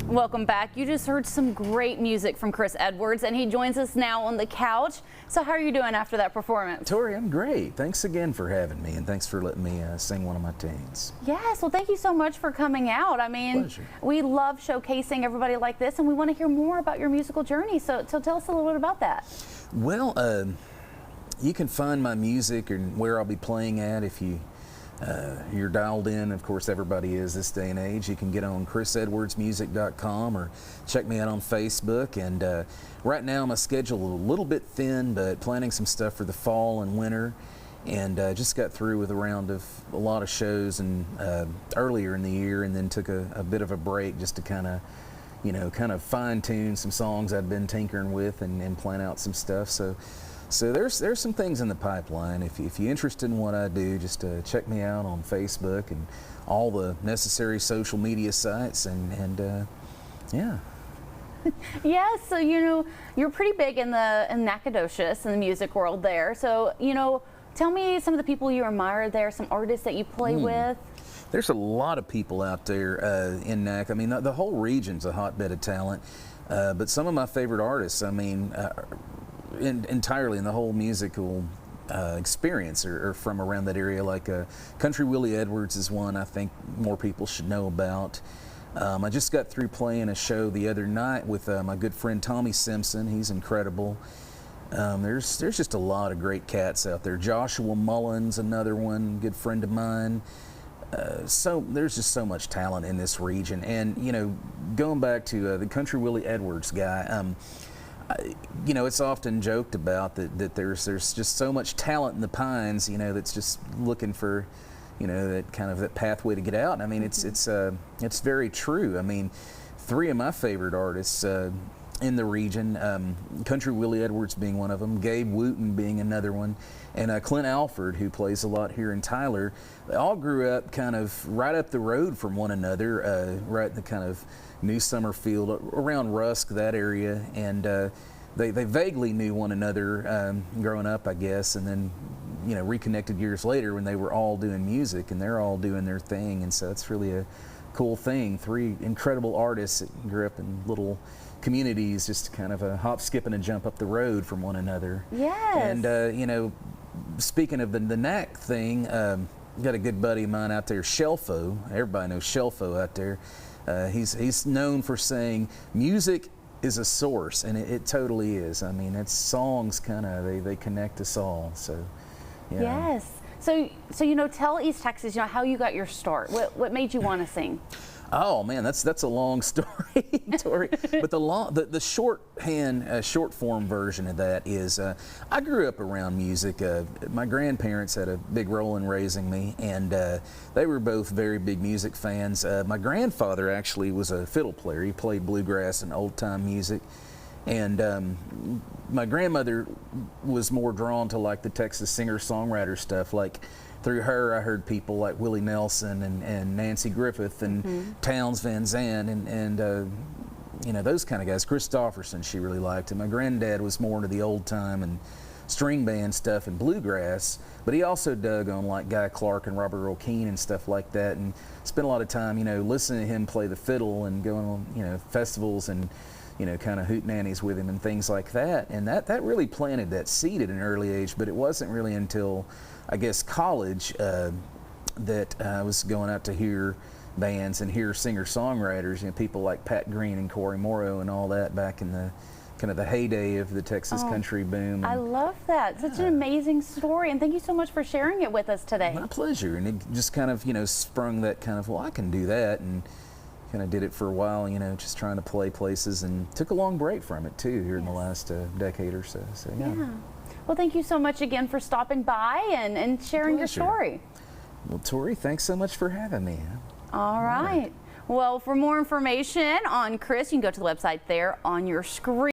Welcome back. You just heard some great music from Chris Edwards, and he joins us now on the couch. So how are you doing after that performance? Tori, I'm great. Thanks again for having me, and thanks for letting me sing one of my tunes. Yes, well, thank you so much for coming out. I mean, Pleasure. we love showcasing everybody like this, and we want to hear more about your musical journey. So tell us a little bit about that. Well, you can find my music and where I'll be playing at if you're dialed in. Of course, everybody is this day and age. You can get on chrisedwardsmusic.com or check me out on Facebook. And right now my schedule is a little bit thin, but planning some stuff for the fall and winter. And just got through with a round of a lot of shows and earlier in the year, and then took a bit of a break just to kind of fine tune some songs I've been tinkering with and plan out some stuff. So there's some things in the pipeline. If you're interested in what I do, just check me out on Facebook and all the necessary social media sites, and yeah. Yes, so you're pretty big in Nacogdoches in the music world there. So tell me some of the people you admire there, some artists that you play with. There's a lot of people out there in Nac. I mean, the whole region's a hotbed of talent. But some of my favorite artists, I mean, entirely in the whole musical experience are from around that area. Like Country Willie Edwards is one I think more people should know about. I just got through playing a show the other night with my good friend Tommy Simpson. He's incredible. There's just a lot of great cats out there. Joshua Mullins, another one, good friend of mine. So there's just so much talent in this region. And going back to the Country Willie Edwards guy, it's often joked about that there's just so much talent in the Pines, that's just looking for, that pathway to get out. I mean, it's very true. I mean, three of my favorite artists in the region, Country Willie Edwards being one of them, Gabe Wooten being another one, and Clint Alford, who plays a lot here in Tyler. They all grew up kind of right up the road from one another, right in the kind of New Summerfield, around Rusk, that area, and they vaguely knew one another growing up, I guess, and then reconnected years later when they were all doing music, and they're all doing their thing. And so it's really a cool thing. Three incredible artists that grew up in little communities, just kind of a hop, skip, and a jump up the road from one another. Yes. And speaking of the Nac thing, got a good buddy of mine out there, Shelfo. Everybody knows Shelfo out there. He's known for saying music is a source, and it totally is. I mean, it's songs they connect us all. So yeah. Yes. So tell East Texas how you got your start. What made you want to sing? Oh man, that's a long story, Tori. But the shorthand, short form version of that is, I grew up around music. My grandparents had a big role in raising me, and they were both very big music fans. My grandfather actually was a fiddle player. He played bluegrass and old time music, and my grandmother was more drawn to like the Texas singer-songwriter stuff. Like, through her, I heard people like Willie Nelson and Nancy Griffith and Townes Van Zandt and those kind of guys. Christopherson she really liked. And my granddad was more into the old time and string band stuff and bluegrass, but he also dug on like Guy Clark and Robert Earl Keen and stuff like that, and spent a lot of time listening to him play the fiddle and going on festivals and kind of hootenannies with him and things like that. And that really planted that seed at an early age. But it wasn't really until, I guess, college that I was going out to hear bands and hear singer-songwriters, people like Pat Green and Corey Morrow and all that back in the kind of the heyday of the Texas country boom. I love that. Such an amazing story, and thank you so much for sharing it with us today. My pleasure. And it just kind of, sprung that kind of, well, I can do that, and kind of did it for a while, just trying to play places, and took a long break from it too here in the last decade or so. So yeah. Well, thank you so much again for stopping by and sharing your story. Well, Tori, thanks so much for having me. All right. Well, for more information on Chris, you can go to the website there on your screen.